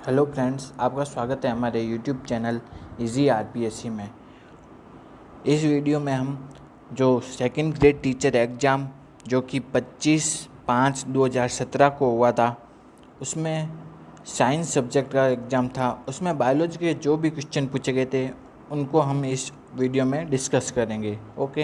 Hello friends, आपका स्वागत है हमारे यूट्यूब चैनल इजी आरपीएससी में। इस वीडियो में हम जो सेकंड ग्रेड टीचर एग्ज़ाम जो कि 25/5/2017 को हुआ था, उसमें साइंस सब्जेक्ट का एग्ज़ाम था। उसमें बायोलॉजी के जो भी क्वेश्चन पूछे गए थे उनको हम इस वीडियो में डिस्कस करेंगे। ओके,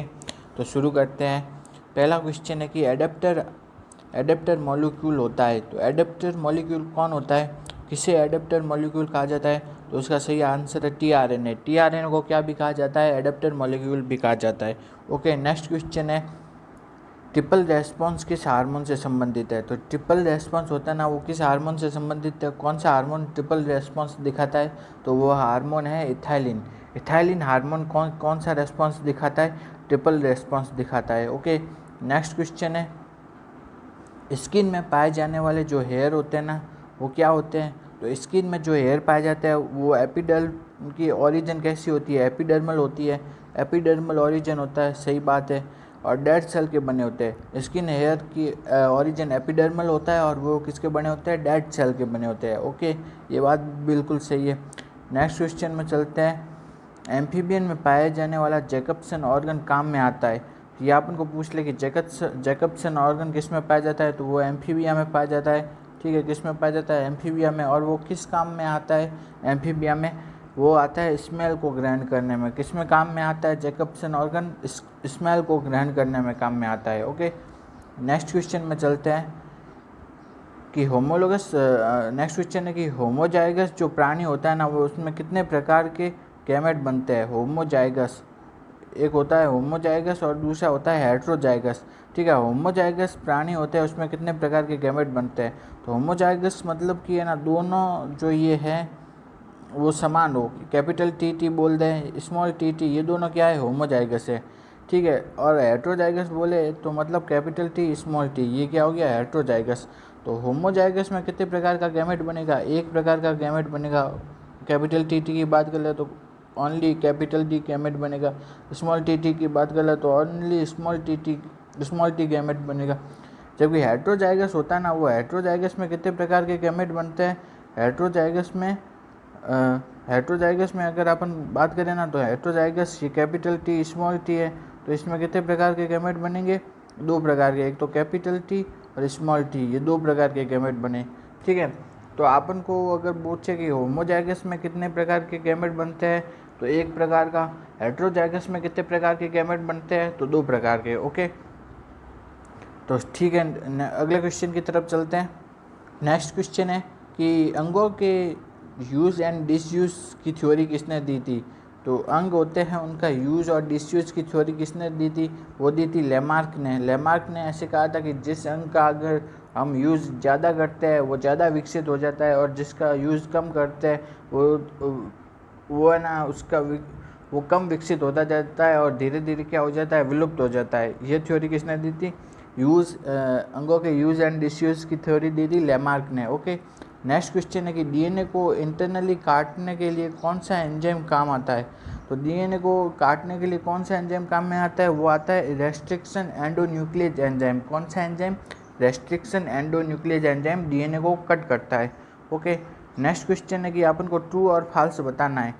तो शुरू करते हैं। पहला क्वेश्चन है कि एडेप्टर मॉलिक्यूल होता है, तो एडेप्टर मॉलिक्यूल कौन होता है, किसे एडेप्टर मॉलिक्यूल कहा जाता है? तो उसका सही आंसर है टीआरएनए। टीआरएनए को क्या भी कहा जाता है? एडेप्टर मॉलिक्यूल भी कहा जाता है। ओके, नेक्स्ट क्वेश्चन है ट्रिपल रेस्पॉन्स किस हार्मोन से संबंधित है? तो ट्रिपल रेस्पॉन्स होता है ना, वो किस हार्मोन से संबंधित है? कौन सा हार्मोन ट्रिपल रेस्पॉन्स दिखाता है? तो वो हार्मोन है इथाइलिन। इथाइलिन हार्मोन कौन सा रेस्पॉन्स दिखाता है? ट्रिपल रेस्पॉन्स दिखाता है। ओके, नेक्स्ट क्वेश्चन है स्किन में पाए जाने वाले जो हेयर होते हैं ना, वो क्या होते हैं? तो स्किन में जो हेयर पाए जाते हैं वो एपिडर्म की ओरिजिन कैसी होती है? एपिडर्मल होती है। एपिडर्मल ओरिजिन होता है, सही बात है। और डेड सेल के बने होते हैं। स्किन हेयर की ओरिजिन एपिडर्मल होता है और वो किसके बने होते हैं? डेड सेल के बने होते हैं। ओके, ये बात बिल्कुल सही है। नेक्स्ट क्वेश्चन में चलते हैं। एम्फीबियन में पाया जाने वाला जैकबसन ऑर्गन काम में आता है। ये आप उनको पूछ ले कि जैकबसन ऑर्गन किस में पाया जाता है, तो वो एम्फीबिया में पाया जाता है। ठीक है, किस में पाया जाता है? एम्फीबिया में। और वो किस काम में आता है? एम्फीबिया में वो आता है स्मेल को ग्रहण करने में। किस में काम में आता है जैकबसन ऑर्गन? स्मेल को ग्रहण करने में काम में आता है। ओके, नेक्स्ट क्वेश्चन में चलते हैं कि होमोलोगस नेक्स्ट क्वेश्चन है कि होमोजाइगस जो प्राणी होता है ना, वो उसमें कितने प्रकार के गैमेट बनते हैं? होमोजाइगस, एक होता है होमोजाइगस और दूसरा होता है हेट्रोजाइगस। ठीक है, होमोजाइगस प्राणी होते हैं उसमें कितने प्रकार के गैमेट बनते हैं? तो होमोजाइगस मतलब कि है ना, दोनों जो ये है वो समान हो। कैपिटल टी टी बोल दें, स्मॉल टी टी, ये दोनों क्या है? होमोजाइगस है। ठीक है, और हेट्रोजाइगस बोले तो मतलब कैपिटल टी स्मॉल टी, ये क्या हो गया? हेट्रोजाइगस। तो होमोजाइगस में कितने प्रकार का गैमेट बनेगा? एक प्रकार का गैमेट बनेगा। कैपिटल टी टी की बात कर ले तो ओनली कैपिटल टी गैमेट बनेगा। स्मॉल टी टी की बात कर ले तो ओनली स्मॉल टी गैमेट बनेगा। जबकि हेट्रोजाइगस होता है ना, वो हेट्रोजाइगस में कितने प्रकार के गैमेट बनते हैं? हेट्रोजाइगस में अगर अपन बात करें ना, तो हेट्रोजाइगस ये कैपिटल टी स्मॉल टी है। तो इसमें कितने प्रकार के गैमेट बनेंगे? दो प्रकार के, एक तो कैपिटल टी और स्मॉल टी, ये दो प्रकार के गैमेट बने। ठीक है, तो अपन को अगर पूछे कि होमोजाइगस में कितने प्रकार के गैमेट बनते हैं, तो एक प्रकार का। हेट्रोजाइगस में कितने प्रकार के गैमेट बनते हैं? तो दो प्रकार के। ओके, तो ठीक है, अगले क्वेश्चन की तरफ चलते हैं। नेक्स्ट क्वेश्चन है कि अंगों के यूज़ एंड डिसयूज़ की थ्योरी किसने दी थी? तो अंग होते हैं, उनका यूज़ और डिसयूज़ की थ्योरी किसने दी थी? वो दी थी लेमार्क ने। लेमार्क ने ऐसे कहा था कि जिस अंग का अगर हम यूज़ ज़्यादा करते हैं वो ज़्यादा विकसित हो जाता है, और जिसका यूज़ कम करते हैं वो है ना, वो कम विकसित होता जाता है और धीरे धीरे क्या हो जाता है? विलुप्त हो जाता है। ये थ्योरी किसने दी थी? अंगों के यूज़ एंड डिसयूज़ की थ्योरी दी थी लेमार्क ने। ओके, नेक्स्ट क्वेश्चन है कि डीएनए को इंटरनली काटने के लिए कौन सा एंजाइम काम आता है? तो डीएनए को काटने के लिए कौन सा एंजाइम काम में आता है? वो आता है रेस्ट्रिक्शन एंडोन्यूक्लियेज एंजाइम। कौन सा एंजाइम? रेस्ट्रिक्शन एंडोन्यूक्लियेज एंजाइम डीएनए को कट करता है। ओके, नेक्स्ट क्वेश्चन है कि अपन को ट्रू और फॉल्स बताना है।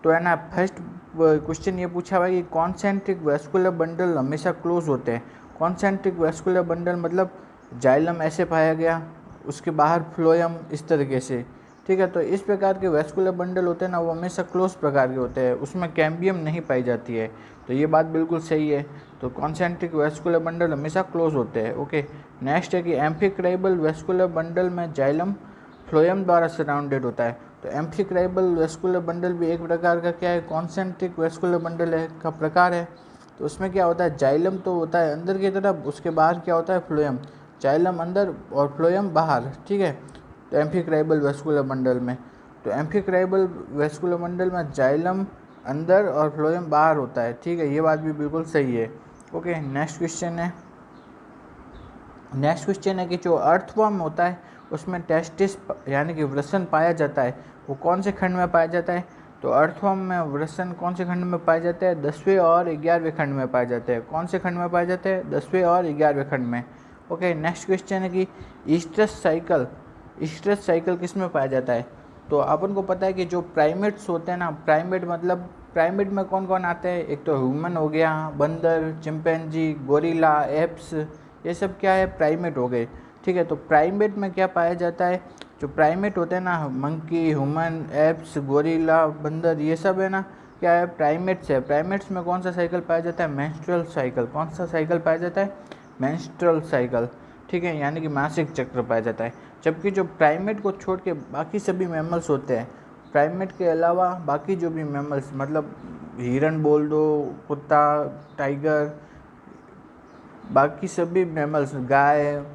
तो है ना, फर्स्ट क्वेश्चन ये पूछा हुआ है कि कॉन्सेंट्रिक वेस्कुलर बंडल हमेशा क्लोज होते हैं। कॉन्सेंट्रिक वेस्कुलर बंडल मतलब जाइलम ऐसे पाया गया, उसके बाहर फ्लोएम इस तरीके से। ठीक है, तो इस प्रकार के वेस्कुलर बंडल होते हैं ना, वो हमेशा क्लोज प्रकार के होते हैं, उसमें कैम्बियम नहीं पाई जाती है। तो ये बात बिल्कुल सही है। तो कॉन्सेंट्रिक वेस्कुलर बंडल हमेशा क्लोज होते हैं। ओके, नेक्स्ट है कि एम्फिक्राइबल वेस्कुलर बंडल में जाइलम फ्लोएम द्वारा सराउंडेड होता है। तो एम्फिक्राइबल वेस्कुलर बंडल भी एक प्रकार का क्या है? कॉन्सेंट्रिक वेस्कुलर बंडल है का प्रकार है। तो उसमें क्या होता है? जाइलम तो होता है अंदर की तरफ, उसके बाहर क्या होता है? फ्लोएम। जाइलम अंदर और फ्लोएम बाहर। ठीक है, तो एम्फिक्राइबल वेस्कुलर बंडल में, तो एम्फिक्राइबल वेस्कुलर बंडल में जाइलम अंदर और फ्लोएम बाहर होता है। ठीक है, ये बात भी बिल्कुल सही है। ओके, नेक्स्ट क्वेश्चन है कि जो अर्थवर्म होता है उसमें टेस्टिस यानी कि वृषण पाया जाता है, वो कौन से खंड में पाया जाता है? तो अर्थवर्म में वृषण कौन से खंड में पाए जाते हैं? 10वें और 11वें खंड में पाए जाते हैं। कौन से खंड में पाए जाते हैं? 10वें और 11वें खंड में। ओके, नेक्स्ट क्वेश्चन है कि ईस्ट्रस साइकिल किस में पाया जाता है? तो अपन को पता है कि जो प्राइमेट्स होते हैं ना, प्राइमेट मतलब प्राइमेट में कौन कौन आते हैं, एक तो ह्यूमन हो गया, बंदर, चिंपैंजी, गोरिल्ला, एप्स, ये सब क्या है, प्राइमेट हो गए। ठीक है, तो प्राइमेट में क्या पाया जाता है, जो प्राइमेट होते हैं ना, मंकी, ह्यूमन, एप्स, गोरिल्ला, बंदर, ये सब है ना क्या है, प्राइमेट्स है। प्राइमेट्स में कौन सा साइकिल पाया जाता है, मेंस्ट्रुअल साइकिल। कौन सा साइकिल पाया जाता है, मेंस्ट्रुअल साइकिल। ठीक है, यानी कि मासिक चक्र पाया जाता है। जबकि जो प्राइमेट को छोड़ के बाकी सभी मैमल्स होते हैं, प्राइमेट के अलावा बाकी जो भी मैमल्स, मतलब हिरन बोल दो, कुत्ता, टाइगर, बाकी सभी मैमल्स, गाय,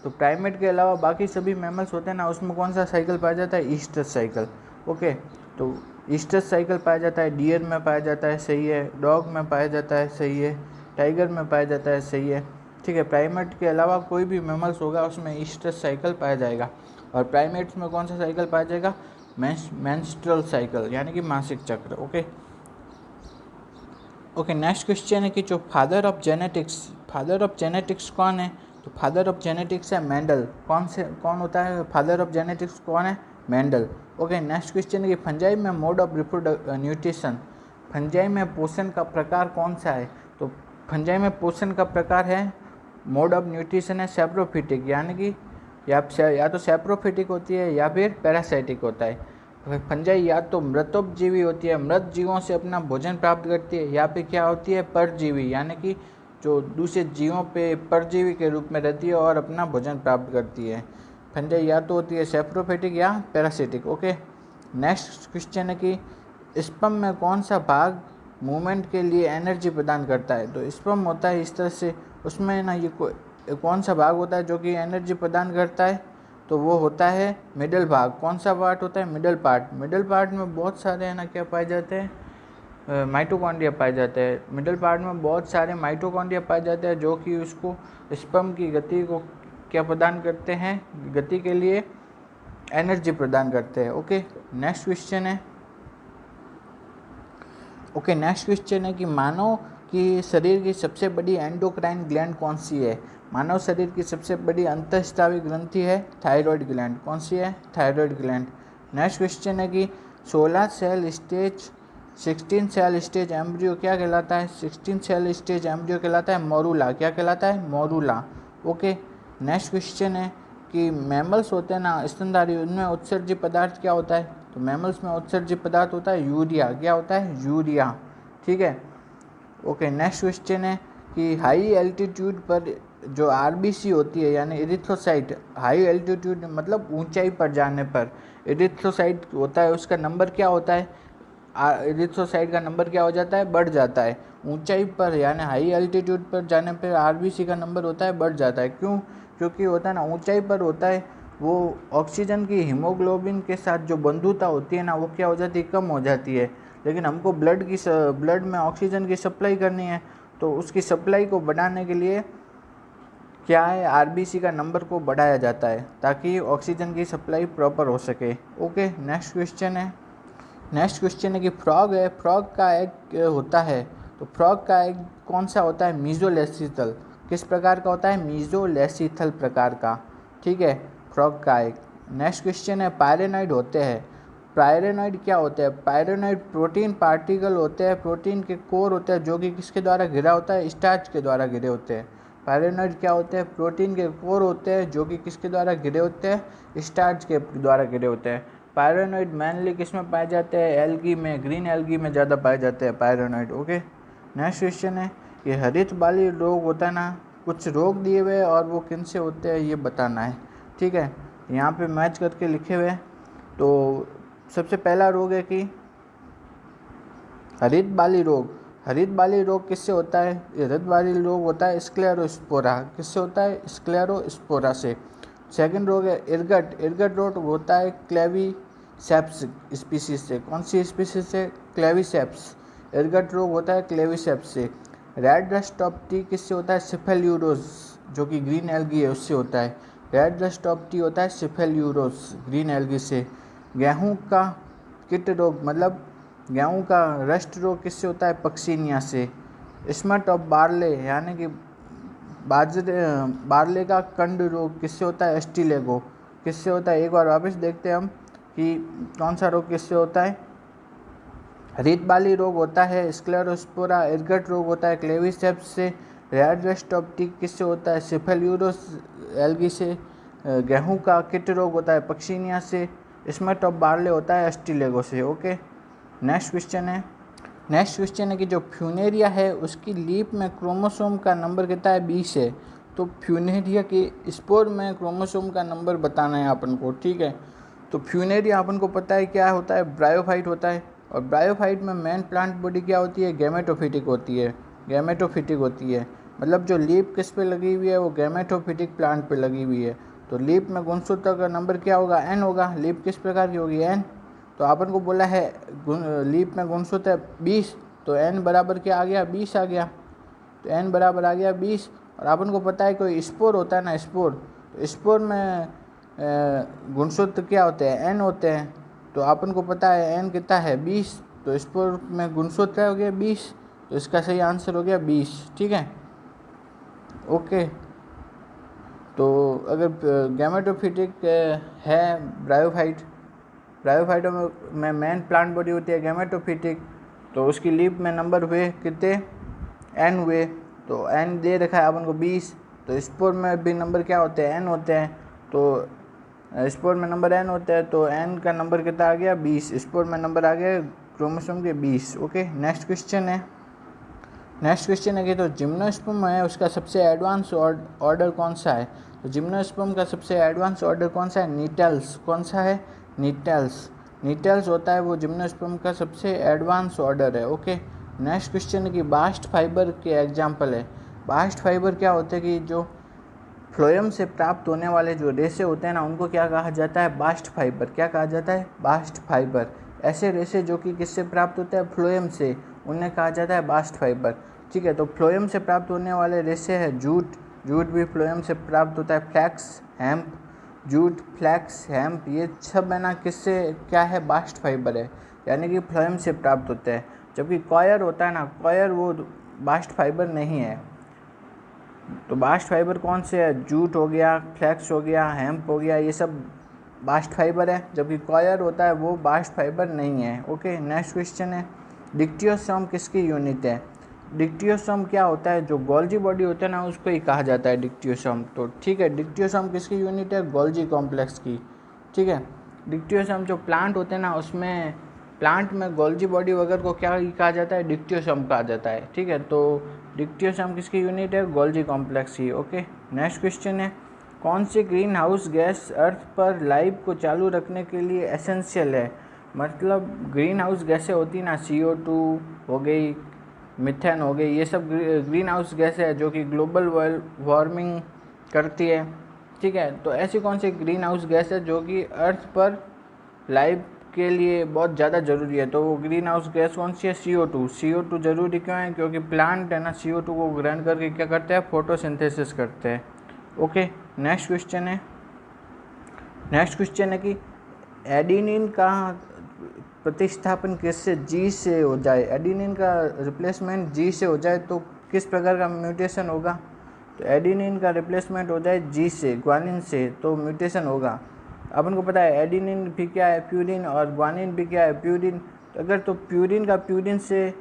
तो प्राइमेट के अलावा बाकी सभी मैमल्स होते हैं ना, उसमें कौन सा साइकिल पाया जाता है, ईस्टस साइकिल। ओके, तो ईस्टस साइकिल पाया जाता है, डियर में पाया जाता है, सही है, डॉग में पाया जाता है, सही है, टाइगर में पाया जाता है, सही है। ठीक है, प्राइमेट के अलावा कोई भी मैमल्स होगा उसमें ईस्टस साइकिल पाया जाएगा। और प्राइमेट्स में कौन सा साइकिल पाया जाएगा, मेंस्ट्रुअल साइकिल, यानी कि मासिक चक्र। ओके, नेक्स्ट क्वेश्चन है कि जो फादर ऑफ जेनेटिक्स कौन है, तो फादर ऑफ जेनेटिक्स है मेंडल। कौन होता है फादर ऑफ जेनेटिक्स, कौन है, मेंडल। ओके, नेक्स्ट क्वेश्चन है कि फंजाई में मोड ऑफ न्यूट्रिशन, फंजाई में पोषण का प्रकार कौन सा है, तो फंजाई में पोषण का प्रकार है, मोड ऑफ न्यूट्रिशन है सैप्रोफिटिक, यानी कि या तो सैप्रोफिटिक होती है या फिर पैरासाइटिक होता है। फंजाई या तो मृतोपजीवी होती है, मृत जीवों से अपना भोजन प्राप्त करती है, या फिर क्या होती है, परजीवी, यानी कि जो दूसरे जीवों पे परजीवी के रूप में रहती है और अपना भोजन प्राप्त करती है। फंजाई या तो होती है सैप्रोफिटिक या पैरासिटिक। ओके, नेक्स्ट क्वेश्चन है कि स्पर्म में कौन सा भाग मूवमेंट के लिए एनर्जी प्रदान करता है, तो स्पर्म होता है इस तरह से, उसमें ना ये कौन सा भाग होता है जो कि एनर्जी प्रदान करता है, तो वो होता है मिडल भाग। कौन सा पार्ट होता है, मिडल पार्ट। मिडल पार्ट में बहुत सारे है ना क्या पाए जाते हैं, माइटोकॉन्ड्रिया पाए जाते हैं। मिडल पार्ट में बहुत सारे माइटोकॉन्ड्रिया पाए जाते हैं जो कि उसको स्पर्म की गति को क्या प्रदान करते हैं, गति के लिए एनर्जी प्रदान करते हैं। ओके, नेक्स्ट क्वेश्चन है कि मानव कि शरीर की सबसे बड़ी एंडोक्राइन ग्लैंड कौन सी है, मानव शरीर की सबसे बड़ी अंतःस्रावी ग्रंथि है थायराइड ग्लैंड। कौन सी है, थायराइड ग्लैंड। नेक्स्ट क्वेश्चन है कि 16 सेल स्टेज एम्ब्रियो क्या कहलाता है, 16 सेल स्टेज एम्ब्रियो कहलाता है मोरूला। क्या कहलाता है, मोरूला। ओके, नेक्स्ट क्वेश्चन है कि मैमल्स होते हैं ना स्तनधारी, उनमें उत्सर्जित पदार्थ क्या होता है, तो मैमल्स में उत्सर्जित पदार्थ होता है यूरिया। क्या होता है, यूरिया। ठीक है। ओके, नेक्स्ट क्वेश्चन है कि हाई एल्टीट्यूड पर जो आरबीसी होती है, यानी एरिथ्रोसाइट, हाई एल्टीट्यूड मतलब ऊंचाई पर जाने पर एरिथ्रोसाइट होता है, उसका नंबर क्या होता है, एरिथ्रोसाइट का नंबर क्या हो जाता है, बढ़ जाता है। ऊंचाई पर यानी हाई एल्टीट्यूड पर जाने पर आरबीसी का नंबर होता है, बढ़ जाता है। क्यों, क्योंकि होता है ना ऊंचाई पर होता है, वो ऑक्सीजन की हीमोग्लोबिन के साथ जो बंधुता होती है ना, वो क्या हो जाती है, कम हो जाती है। लेकिन हमको ब्लड में ऑक्सीजन की सप्लाई करनी है, तो उसकी सप्लाई को बढ़ाने के लिए क्या है, आरबीसी का नंबर को बढ़ाया जाता है ताकि ऑक्सीजन की सप्लाई प्रॉपर हो सके। ओके, नेक्स्ट क्वेश्चन है कि फ्रॉग है, फ्रॉग का एग होता है, तो फ्रॉग का एग कौन सा होता है, मीजोलेसिथल। किस प्रकार का होता है, मीजोलेसिथल प्रकार का। ठीक है, फ्रॉग का एग। नेक्स्ट क्वेश्चन है पायरेनॉइड होते हैं, पायरेनॉइड क्या होते हैं, पायरेनॉइड प्रोटीन पार्टिकल होते हैं, प्रोटीन के कोर होते हैं जो कि किसके द्वारा घिरा होता है, स्टार्च के द्वारा घिरे होते हैं। पायरेनॉइड क्या होते हैं, प्रोटीन के कोर होते हैं जो कि किसके द्वारा घिरे होते हैं, स्टार्च के द्वारा घिरे होते हैं। पायरेनॉइड मेनली किस में पाए जाते हैं, एल्गी में, ग्रीन एल्गी में ज़्यादा पाए जाते हैं पायरेनॉइड। ओके, नेक्स्ट क्वेश्चन है कि हरित बाली रोग होता है ना, कुछ रोग दिए हुए और वो किन से होते हैं ये बताना है। ठीक है, यहाँ पे मैच करके लिखे हुए। तो सबसे पहला रोग है कि हरित बाली रोग किससे होता है, हरित बाली रोग होता है स्क्लेरोस्पोरा। किससे होता है, स्क्लेरोस्पोरा से। सेकंड रोग है इरगट रोग होता है क्लेवीसेप्स स्पीसीज से। कौन सी स्पीसीज से, क्लेवीसेप्स। इरगट रोग होता है क्लेवीसेप्स से। रेड रस्ट ऑफ टी किससे होता है, सिफेल्यूरोज, जो कि ग्रीन एल्गी है उससे होता है। रेड रस्ट ऑफ टी होता है सिफेल्यूरोज, ग्रीन एल्गी से। गेहूं का कीट रोग मतलब गेहूं का रस्ट रोग किससे होता है, पक्सीनिया से। स्मट ऑफ बार्ले यानी कि बार्ले का कंड रोग किससे होता है, एस्टिलेगो। किससे होता है, एक बार वापस देखते हैं हम। कि कौन सा रोग किससे होता है। रीतबाली रोग होता है स्क्लेरोस्पोरा, इरगट रोग होता है क्लेविसेप्स से, रेयरडेस्ट ऑफ टिक किससे होता है सिफेल्यूरोस एल्गी से, गेहूं का किट रोग होता है पक्सीनिया से, स्मट ऑफ बार्ले होता है एस्टिलेगो से। ओके, नेक्स्ट क्वेश्चन है कि जो फ्यूनेरिया है उसकी लीफ में क्रोमोसोम का नंबर कितना है 20 है। तो फ्यूनेरिया के स्पोर में क्रोमोसोम का नंबर बताना है अपन को, ठीक है। तो फ्यूनेरिया अपन को पता है क्या होता है, ब्रायोफाइट होता है। और ब्रायोफाइट में मेन प्लांट बॉडी क्या होती है, गैमेटोफिटिक होती है। मतलब जो लीफ किस पे लगी हुई है वो गैमेटोफिटिक प्लांट पे लगी हुई है। तो लीफ में गुणसूत्र का नंबर क्या होगा, n होगा। लीफ किस प्रकार की होगी, n। तो अपन को बोला है लीफ में गुणसूत्र है 20, तो n बराबर क्या आ गया, 20 आ गया। तो n बराबर आ गया 20। और अपन को पता है कोई स्पोर होता है ना, स्पोर, तो स्पोर में गुणसूत्र क्या होते हैं, n होते हैं। तो अपन को पता है n कितना है 20, तो स्पोर में गुणसूत्र हो गया 20, तो इसका सही आंसर हो गया 20, ठीक है। ओके, तो अगर गैमेटोफिटिक है ब्रायोफाइटों में मेन प्लांट बॉडी होती है गैमेटोफिटिक, तो उसकी लीफ में नंबर हुए कितने, n हुए। तो n दे रखा है अपन को 20, तो स्पोर में भी नंबर क्या होते हैं, n होते हैं। तो स्पोर में नंबर n होता है, तो n का नंबर कितना आ गया 20, स्पोर में नंबर आ गया क्रोमोसोम के 20। ओके, नेक्स्ट क्वेश्चन है कि तो जिम्नोस्पर्म है उसका सबसे एडवांस ऑर्डर कौन सा है। तो जिम्नोस्पर्म का सबसे एडवांस ऑर्डर कौन सा है, नीटल्स। कौन सा है, नीटल्स होता है वो जिम्नोस्पर्म का सबसे एडवांस ऑर्डर है। ओके, नेक्स्ट क्वेश्चन है कि बास्ट फाइबर के एग्जाम्पल है। बास्ट फाइबर क्या होते हैं कि जो फ्लोएम से प्राप्त होने वाले जो रेशे होते हैं ना, उनको क्या कहा जाता है, बास्ट फाइबर। क्या कहा जाता है, बास्ट फाइबर। ऐसे रेशे जो कि किससे प्राप्त होते हैं, फ्लोएम से, उन्हें कहा जाता है बास्ट फाइबर, ठीक है। तो फ्लोएम से प्राप्त होने वाले रेशे है जूट भी फ्लोएम से प्राप्त होता है, flax, hemp, jute, flax, hemp, ये सब है ना किससे क्या है, बास्ट फाइबर है, यानी कि फ्लोएम से प्राप्त होते हैं। जबकि कॉयर होता है ना, कॉयर वो बास्ट फाइबर नहीं है। तो बास्ट फाइबर कौन से है, जूट हो गया, फ्लैक्स हो गया, हेम्प हो गया, ये सब बास्ट फाइबर है। जबकि कॉयर होता है वो बास्ट फाइबर नहीं है। ओके, नेक्स्ट क्वेश्चन है डिक्टियोसोम किसकी यूनिट है। डिक्टियोसोम क्या होता है, जो गोल्जी बॉडी होता है ना उसको ही कहा जाता है डिक्टियोसोम। तो ठीक है, डिक्टियोसोम किसकी यूनिट है, गोल्जी कॉम्प्लेक्स की, ठीक है। डिक्टियोसोम जो प्लांट होते हैं ना, उसमें प्लांट में गोल्जी बॉडी वगैरह को क्या कहा जाता है, डिक्टियोसोम कहा जाता है, ठीक है। तो डिक्टियोसोम किसकी यूनिट है, गोल्जी कॉम्प्लेक्स की। ओके, नेक्स्ट क्वेश्चन है कौन सी ग्रीन हाउस गैस अर्थ पर लाइफ को चालू रखने के लिए एसेंशियल है। मतलब ग्रीन हाउस गैसें होती ना, CO2 हो गई, मिथेन हो गई, ये सब ग्रीन हाउस गैसें है जो कि ग्लोबल वार्मिंग करती है, ठीक है। तो ऐसी कौन सी ग्रीन हाउस गैस है जो कि अर्थ पर लाइफ के लिए बहुत ज़्यादा ज़रूरी है। तो वो ग्रीन हाउस गैस कौन सी है, CO2 ज़रूरी क्यों है, क्योंकि प्लांट है ना CO2 को ग्रहण करके क्या करते हैं, फोटोसिंथेसिस करते हैं। ओके, नेक्स्ट क्वेश्चन है कि एडिनिन का प्रतिस्थापन किससे, G से हो जाए। एडिनिन का रिप्लेसमेंट G से हो जाए तो किस प्रकार का म्यूटेशन होगा। तो एडिनिन का रिप्लेसमेंट हो जाए G से, ग्वानिन से, तो म्यूटेशन होगा। अपन को पता है एडिनिन भी क्या है, प्यूरिन, और ग्वानिन भी क्या है, प्यूरिन। तो अगर तो प्यूरिन का प्यूरिन से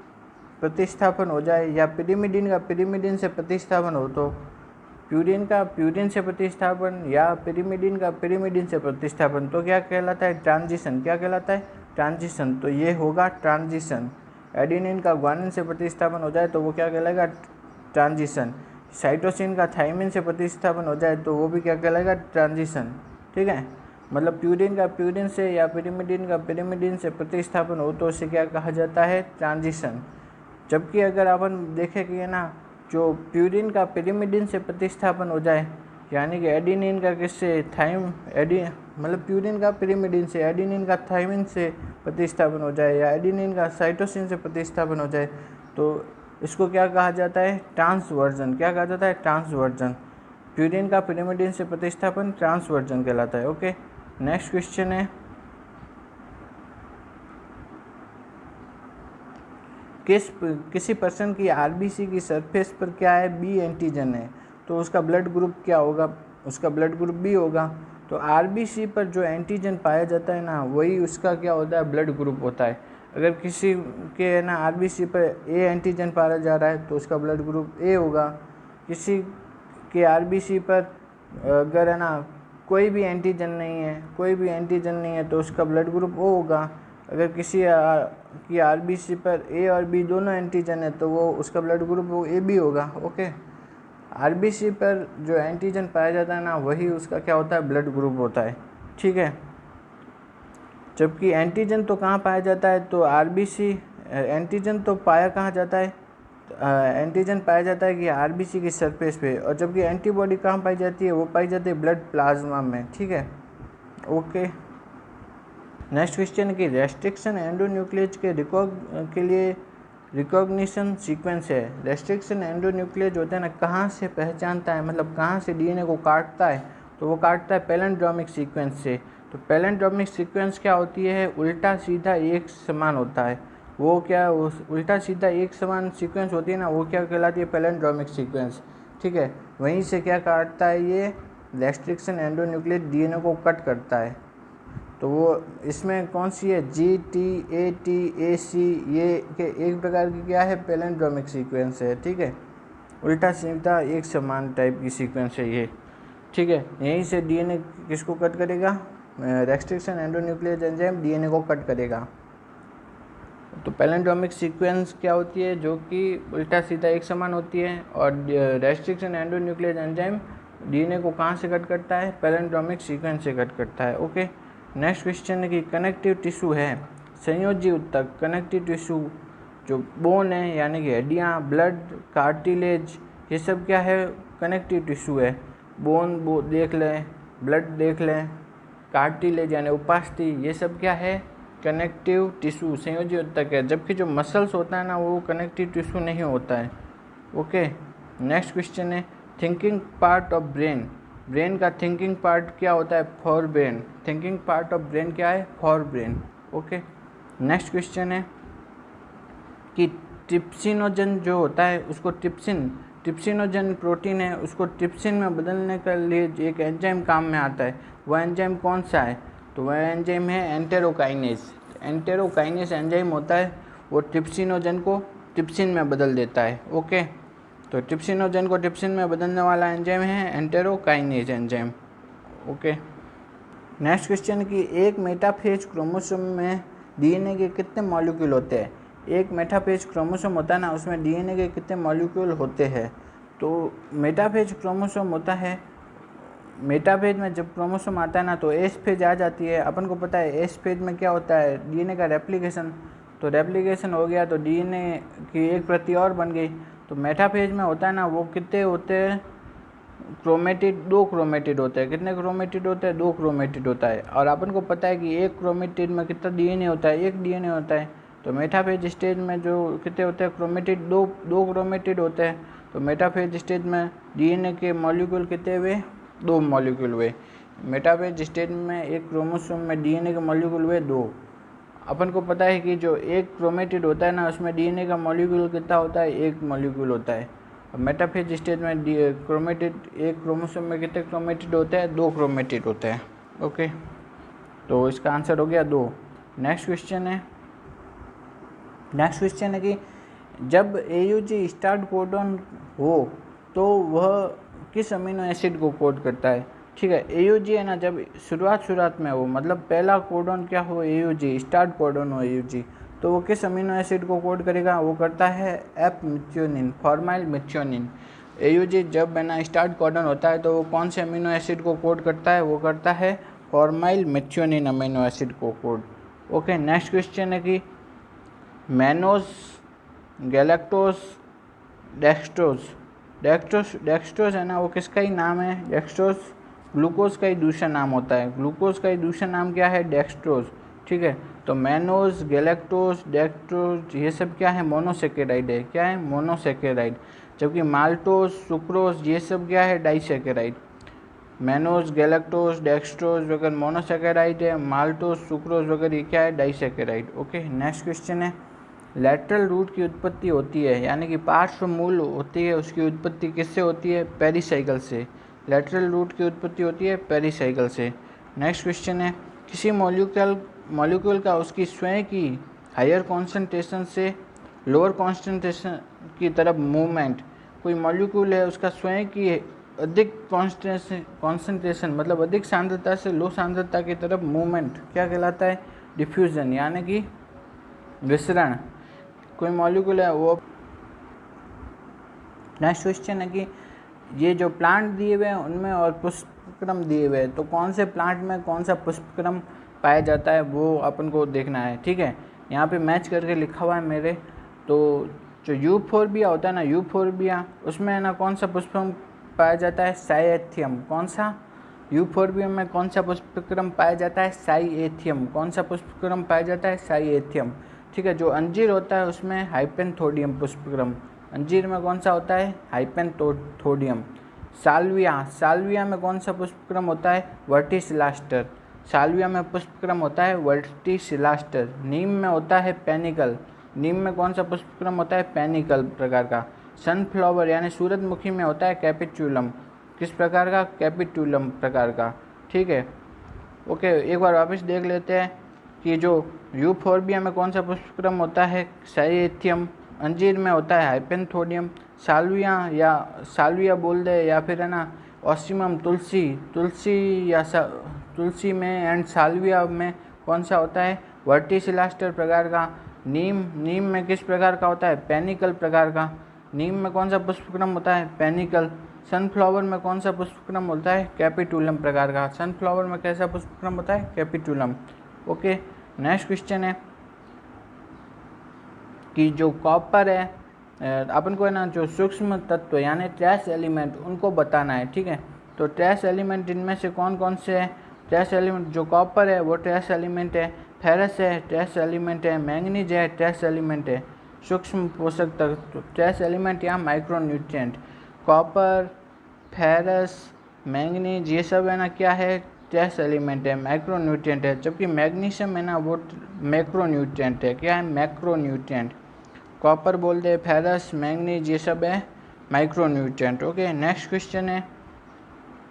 प्रतिस्थापन हो जाए या पिरिमिडिन का पिरिमिडिन से प्रतिस्थापन हो, तो प्यूरिन का प्यूरिन से प्रतिस्थापन या पिरिमिडिन का पिरिमिडिन से प्रतिस्थापन, तो क्या कहलाता है, ट्रांजिशन। क्या कहलाता है, ट्रांजिशन। तो ये होगा ट्रांजिशन। एडिनिन का ग्वानिन से प्रतिस्थापन हो जाए तो वो क्या कहलाएगा, ट्रांजिशन। साइटोसिन का थाइमिन से प्रतिस्थापन हो जाए तो वो भी क्या कहलाएगा, ट्रांजिशन, ठीक है। मतलब प्यूरिन का प्यूरिन से या पिरिमिडिन का पिरिमिडिन से प्रतिस्थापन हो तो उसे क्या कहा जाता है, ट्रांजिशन। जबकि अगर अपन देखें कि है ना, जो प्यूरिन का पिरिमिडिन से प्रतिस्थापन हो जाए, यानी कि एडिनिन का किससे, मतलब प्यूरिन का पिरिमिडिन से, एडिनिन का थाइमिन से प्रतिस्थापन हो जाए, या एडिनिन का साइटोसिन से प्रतिस्थापन हो जाए, तो इसको क्या कहा जाता है, ट्रांसवर्जन। क्या कहा जाता है, ट्रांसवर्जन। प्यूरिन का पिरिमिडिन से प्रतिस्थापन ट्रांसवर्जन कहलाता है। ओके, नेक्स्ट क्वेश्चन है किसी पर्सन की RBC की सरफेस पर क्या है, B एंटीजन है, तो उसका ब्लड ग्रुप क्या होगा, उसका ब्लड ग्रुप B होगा। तो आरबीसी पर जो एंटीजन पाया जाता है ना, वही उसका क्या होता है, ब्लड ग्रुप होता है। अगर किसी के ना आरबीसी पर ए एंटीजन पाया जा रहा है तो उसका ब्लड ग्रुप ए होगा। किसी के आरबीसी पर अगर है ना कोई भी एंटीजन नहीं है तो उसका ब्लड ग्रुप ओ होगा। अगर किसी की आरबीसी पर ए और बी दोनों एंटीजन है तो वो उसका ब्लड ग्रुप वो ए बी होगा। ओके, आरबीसी पर जो एंटीजन पाया जाता है ना, वही उसका क्या होता है, ब्लड ग्रुप होता है। ठीक है, जबकि एंटीजन तो कहाँ पाया जाता है, तो आरबीसी एंटीजन तो पाया कहाँ जाता है, एंटीजन पाया जाता है कि आरबीसी की सरफेस पे, और जबकि एंटीबॉडी कहाँ पाई जाती है, वो पाई जाती है ब्लड प्लाज्मा में। ठीक है, ओके। नेक्स्ट क्वेश्चन है कि रेस्ट्रिक्शन एंडोन्यूक्लियस के लिए रिकॉग्निशन सीक्वेंस है। रेस्ट्रिक्शन एंडोन्यूक्लियस होता है ना, कहाँ से पहचानता है, मतलब कहाँ से डीएनए को काटता है, तो वो काटता है पैलिंड्रोमिक सीक्वेंस से। तो पैलिंड्रोमिक सीक्वेंस क्या होती है, उल्टा सीधा एक समान होता है। वो क्या उल्टा सीधा एक समान सीक्वेंस होती है ना, वो क्या कहलाती है, पैलिंड्रोमिक सीक्वेंस। ठीक है, वहीं से क्या काटता है, ये रेस्ट्रिक्शन एंडोन्यूक्लियस डीएनए को कट करता है। तो वो इसमें कौन सी है, G T A T A सी, ये के एक प्रकार की क्या है, पैलिंड्रोमिक सीक्वेंस है। ठीक है, उल्टा सीधा एक समान टाइप की सीक्वेंस है ये। ठीक है, यहीं से डीएनए किसको कट करेगा, रेस्ट्रिक्शन एंडोन्यूक्लियस एंजाइम डीएनए को कट करेगा। तो पैलिंड्रोमिक सीक्वेंस क्या होती है, जो कि उल्टा सीधा एक समान होती है, और रेस्ट्रिक्शन एंडोन्यूक्लियस एंजाइम डीएनए को कहाँ से कट करता है, पैलिंड्रोमिक सीक्वेंस से कट करता है। ओके, नेक्स्ट क्वेश्चन है कि कनेक्टिव टिश्यू है, संयोजी ऊतक, कनेक्टिव टिश्यू जो बोन है यानी कि हड्डियाँ, ब्लड, कार्टिलेज, ये सब क्या है, कनेक्टिव टिश्यू है। बोन देख लें, ब्लड देख लें, कार्टिलेज यानी उपास्थि, ये सब क्या है, कनेक्टिव टिश्यू, संयोजी ऊतक है। जबकि जो मसल्स होता है ना, वो कनेक्टिव टिश्यू नहीं होता है। ओके, नेक्स्ट क्वेश्चन है thinking part of brain. Brain का थिंकिंग पार्ट क्या होता है, for brain. Thinking part of brain क्या है, for brain. Okay, next question है कि ट्रिप्सिनोजन जो होता है उसको ट्रिप्सिनोजन प्रोटीन है, उसको ट्रिप्सिन में बदलने के लिए एक एंजाइम काम में आता है। वह एंजाइम कौन सा है, तो वह एंजाइम है एंटेरोकाइनेस। एंटेरोकाइनेस एंजाइम होता है, वो ट्रिप्सिनोजन को ट्रिप्सिन में बदल देता है। ओके, तो ट्रिप्सिनोजन को ट्रिप्सिन में बदलने वाला एंजाइम है enterokinase enzyme. Okay, next question कि एक मेटाफेज क्रोमोसोम में डीएनए के कितने मॉलिक्यूल होते हैं। एक मेटाफेज क्रोमोसोम होता है ना, उसमें डीएनए के कितने मॉलिक्यूल होते हैं। तो मेटाफेज क्रोमोसोम होता है, मेटाफेज में जब क्रोमोसोम आता है ना, तो एस फेज आ जाती है। अपन को पता है एस फेज में क्या होता है, डीएनए का रेप्लिकेशन। तो रेप्लिकेशन हो गया तो डीएनए की एक प्रति और बन गई। तो मेटाफेज में होता है ना, वो कितने होते हैं, क्रोमेटिड, 2 क्रोमेटिड होते हैं। कितने क्रोमेटिड होते हैं, 2 क्रोमेटिड होता है। और अपन को पता है कि एक क्रोमेटिड में कितना डीएनए होता है, एक डीएनए होता है। तो मेटाफेज स्टेज में जो कितने होते हैं, क्रोमेटिड 2 क्रोमेटिड होते हैं। तो मेटाफेज स्टेज में डीएनए के मॉलिक्यूल कितने हुए, 2 मॉलिक्यूल हुए। मेटाफेज स्टेज में एक क्रोमोसोम में डीएनए के मॉलिक्यूल हुए 2। अपन को पता है कि जो एक क्रोमेटिड होता है ना, उसमें डीएनए का मॉलिक्यूल कितना होता है, 1 मॉलिक्यूल होता है। और मेटाफेज स्टेज में क्रोमेटिड, एक क्रोमोसोम में कितने क्रोमेटिड होते हैं, 2 क्रोमेटिड होते हैं। ओके, तो इसका आंसर हो गया 2। नेक्स्ट क्वेश्चन है कि जब AUG स्टार्ट कोडॉन हो तो वह किस अमीनो एसिड को कोड करता है। ठीक है, AUG है ना, जब शुरुआत में हो, मतलब पहला कोडॉन क्या हो, AUG स्टार्ट कोडॉन हो AUG, तो वो किस अमीनो एसिड को कोड करेगा, वो करता है app methionine, formyl methionine. AUG जब है ना स्टार्ट कोडॉन होता है तो वो कौन से अमीनो एसिड को कोड करता है, वो करता है फॉर्माइल मिथ्योनिन अमीनो एसिड को कोड। ओके, नेक्स्ट क्वेश्चन है कि मैनोज, गैलेक्टोज, डेक्सट्रोज है ना, वो किसका ही नाम है, डेक्सट्रोज ग्लूकोज का ही दूसरा नाम होता है। ग्लूकोज का ही दूसरा नाम क्या है, डेक्सट्रोज। ठीक है, तो मैनोज, गैलेक्टोज, डेक्सट्रोज ये सब क्या है, मोनोसेकेराइड है। क्या है, मोनोसेकेराइड। जबकि माल्टोज, सुक्रोज ये सब क्या है, डाइसेकेराइड। मैनोज, गैलेक्टोज, डेक्सट्रोज वगैरह मोनोसेकेराइड है, माल्टोज, सुक्रोज वगैरह ये क्या है, डाइसेकेराइड। ओके, नेक्स्ट क्वेश्चन है लैटरल रूट की उत्पत्ति होती है, यानी कि पार्श्व मूल होती है, उसकी उत्पत्ति किससे होती है, पेरिसाइकिल से। लेटरल रूट की उत्पत्ति होती है पेरिसाइकिल से। नेक्स्ट क्वेश्चन है, किसी मॉलिक्यूल का उसकी स्वयं की हायर कॉन्सेंट्रेशन से लोअर कॉन्सेंट्रेशन की तरफ मूवमेंट। कोई मॉलिक्यूल है, उसका स्वयं की अधिक कॉन्सेंट्रेशन मतलब अधिक सांद्रता से लो सांद्रता की तरफ मूवमेंट क्या कहलाता है? डिफ्यूजन, यानी कि विसरण। कोई मॉलिक्यूल है वो। नेक्स्ट क्वेश्चन है कि ये जो प्लांट दिए हुए हैं उनमें और पुष्पक्रम दिए हुए हैं, तो कौन से प्लांट में कौन सा पुष्पक्रम पाया जाता है वो अपन को देखना है। ठीक है, यहाँ पे मैच करके लिखा हुआ है मेरे। तो जो यूफोर्बिया होता है ना, यूफोर्बिया, उसमें है ना कौन सा पुष्पक्रम पाया जाता है? साइएथियम। कौन सा? यूफोर्बिया में कौन सा पुष्पक्रम पाया जाता है? साइएथियम। कौन सा पुष्पक्रम पाया जाता है? साइएथियम। ठीक है, जो अंजीर होता है उसमें हाइपेंथोडियम पुष्पक्रम। अंजीर में कौन सा होता है? हाइपेंथोडियम। साल्विया में कौन सा पुष्पक्रम होता है? वर्टिसिलास्टर। साल्विया में पुष्पक्रम होता है वर्टिसिलास्टर। नीम में होता है पेनिकल। नीम में कौन सा पुष्पक्रम होता है? पेनिकल प्रकार का। सनफ्लावर यानी सूरजमुखी में होता है कैपिटुलम। किस प्रकार का? कैपिटुलम प्रकार का। ठीक है, ओके, एक बार वापस देख लेते हैं कि जो यूफोर्बिया में कौन सा पुष्पक्रम होता है? साइएथियम। अंजीर में होता है हाइपेंथोडियम। साल्विया बोल दे, या फिर है ना ऑसिमम तुलसी में एंड साल्विया में कौन सा होता है? वर्टिसिलास्टर प्रकार का। नीम में किस प्रकार का होता है? पेनिकल प्रकार का। नीम में कौन सा पुष्पक्रम होता है? पेनिकल। सनफ्लावर में कौन सा पुष्पक्रम होता है? कैपिटुलम प्रकार का। सनफ्लावर में कैसा पुष्पक्रम होता है? कैपिटुलम। ओके, नेक्स्ट क्वेश्चन है कि जो कॉपर है, अपन को है ना जो सूक्ष्म तत्व यानी ट्रेस एलिमेंट उनको बताना है। ठीक है, तो ट्रेस एलिमेंट इनमें से कौन कौन से है? ट्रेस एलिमेंट, जो कॉपर है वो ट्रेस एलिमेंट है, फेरस है ट्रेस एलिमेंट है, मैंगनीज है ट्रेस एलिमेंट है। सूक्ष्म पोषक तत्व ट्रेस एलिमेंट या माइक्रोन्यूट्रिएंट। कॉपर, फेरस, मैंगनीज ये सब है ना क्या है? ट्रेस एलिमेंट है, माइक्रोन्यूट्रिएंट है। जबकि मैग्नीशियम है ना वो मैक्रोन्यूट्रिएंट है। क्या है? मैक्रोन्यूट्रिएंट। कॉपर बोल दे, फेरस, मैंगनीज ये सब है माइक्रोन्यूट्रिएंट। ओके, नेक्स्ट क्वेश्चन है,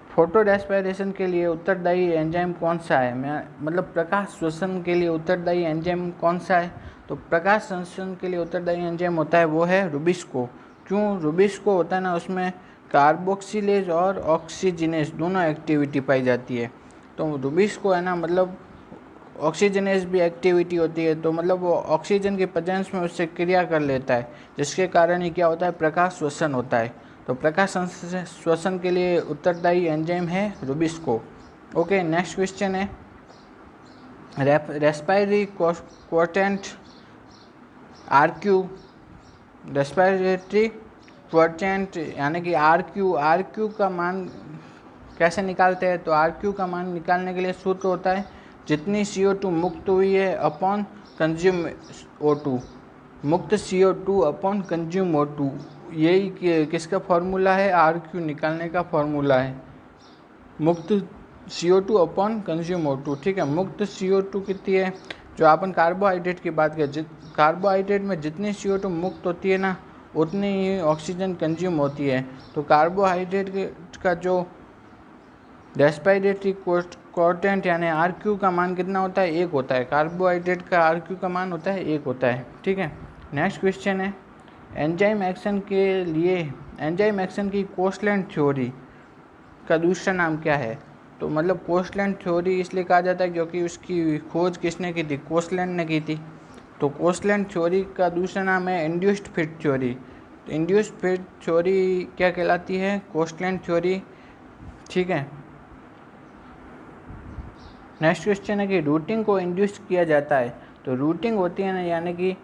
फोटो रेस्पिरेशन के लिए उत्तरदायी एंजाइम कौन सा है? मतलब प्रकाश श्वसन के लिए उत्तरदायी एंजाइम कौन सा है? तो प्रकाश संश्लेषण के लिए उत्तरदायी एंजाइम होता है वो है रुबिस्को। क्यों रुबिस्को होता है ना? उसमें कार्बोक्सिलेज और ऑक्सीजिनेज दोनों एक्टिविटी पाई जाती है। तो रुबिस्को है ना मतलब ऑक्सीजनेज भी एक्टिविटी होती है, तो मतलब वो ऑक्सीजन की प्रेजेंस में उससे क्रिया कर लेता है, जिसके कारण ही क्या होता है? प्रकाश श्वसन होता है। तो प्रकाश श्वसन के लिए उत्तरदायी एंजाइम है रुबिस्को। ओके, नेक्स्ट क्वेश्चन है, रेस्पिरेटरी क्वोटेंट आरक्यू। रेस्पिरेटरी क्वोटेंट यानी कि आरक्यू का मान कैसे निकालते हैं? तो आरक्यू का मान निकालने के लिए सूत्र होता है जितनी CO2 मुक्त हुई है अपॉन कंज्यूम O2। मुक्त CO2 अपॉन कंज्यूम O2, यही किसका फॉर्मूला है? आरक्यू निकालने का फॉर्मूला है, मुक्त CO2 अपॉन कंज्यूम O2। ठीक है, मुक्त CO2 कितनी है? जो अपन कार्बोहाइड्रेट की बात करें, कार्बोहाइड्रेट में जितनी CO2 मुक्त होती है ना उतनी ही ऑक्सीजन कंज्यूम होती है। तो कार्बोहाइड्रेट का जो रेस्पिरेटरी क्वोटेंट यानी आरक्यू का मान कितना होता है? 1 होता है। कार्बोहाइड्रेट का आरक्यू का मान होता है 1 होता है। ठीक है, नेक्स्ट क्वेश्चन है, एंजाइम एक्शन के लिए एंजाइम एक्शन की कोस्टलैंड थ्योरी का दूसरा नाम क्या है? तो मतलब कोस्टलैंड थ्योरी इसलिए कहा जाता है क्योंकि उसकी खोज किसने की थी? कोस्टलैंड ने की थी। तो कोस्टलैंड थ्योरी का दूसरा नाम है इंड्यूस्ड फिट थ्योरी। तो इंड्यूस्ड फिट थ्योरी क्या कहलाती है? कोस्टलैंड थ्योरी। ठीक है, नेक्स्ट क्वेश्चन है कि रूटिंग को इंड्यूस किया जाता है। तो रूटिंग होती है ना, यानी कि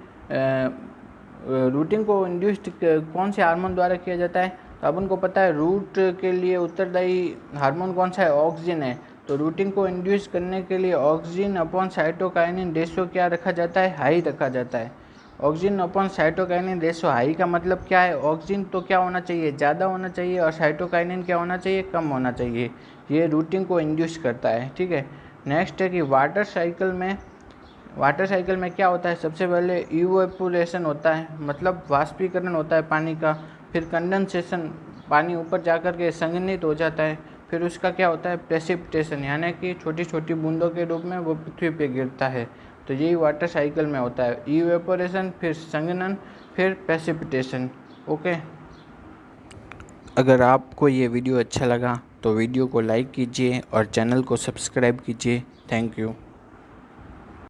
रूटिंग को इंड्यूस्ड कौन से हार्मोन द्वारा किया जाता है? तो अपन को पता है रूट के लिए उत्तरदायी हार्मोन कौन सा है? ऑक्सिन है। तो रूटिंग को इंड्यूस करने के लिए ऑक्सिन अपॉन साइटोकाइनिन रेशो क्या रखा जाता है? हाई रखा जाता है। Auxin upon cytokinin ratio high का मतलब क्या है? ऑक्सिन तो क्या होना चाहिए? ज़्यादा होना चाहिए, और साइटोकाइनिन क्या होना चाहिए? कम होना चाहिए। ये रूटिंग को इंड्यूस करता है। ठीक है, नेक्स्ट है कि वाटर साइकिल में क्या होता है? सबसे पहले इवेपोरेशन होता है, मतलब वाष्पीकरण होता है पानी का, फिर कंडेंसेशन पानी ऊपर जाकर के संघनित हो जाता है, फिर उसका क्या होता है, प्रेसिपिटेशन, यानी कि छोटी छोटी बूंदों के रूप में वो पृथ्वी पे गिरता है। तो यही वाटर साइकिल में होता है, इवेपोरेशन, फिर संघनन, फिर प्रेसिपिटेशन। ओके, अगर आपको ये वीडियो अच्छा लगा तो वीडियो को लाइक कीजिए और चैनल को सब्सक्राइब कीजिए। Thank you.